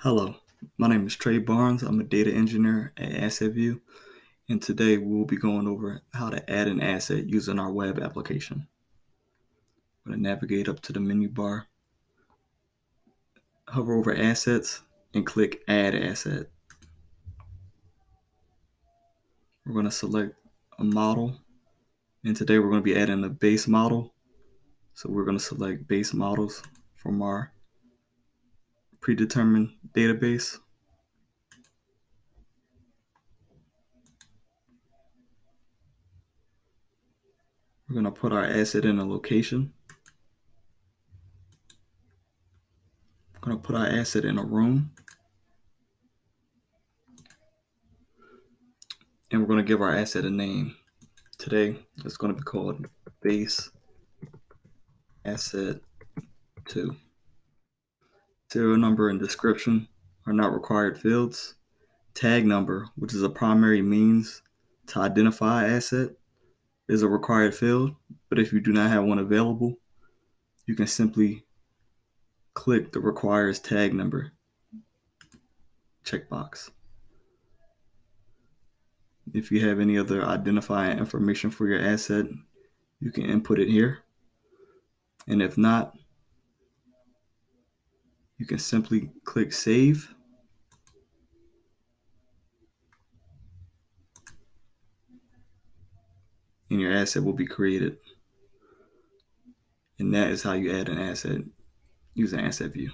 Hello, my name is Trey Barnes. I'm a data engineer at Asset Vue, and today we'll be going over how to add an asset using our web application. I'm going to navigate up to the menu bar, hover over Assets, and click Add Asset. We're going to select a model, and today we're going to be adding a base model. So we're going to select Base Models from our predetermined database. We're going to put our asset in a location. We're going to put our asset in a room. And we're going to give our asset a name. Today, it's going to be called Base Asset 2. Serial number and description are not required fields. Tag number, which is a primary means to identify an asset, is a required field, but if you do not have one available, you can simply click the requires tag number checkbox. If you have any other identifying information for your asset, you can input it here. And if not, you can simply click Save. And your asset will be created. And that is how you add an asset using Asset Vue.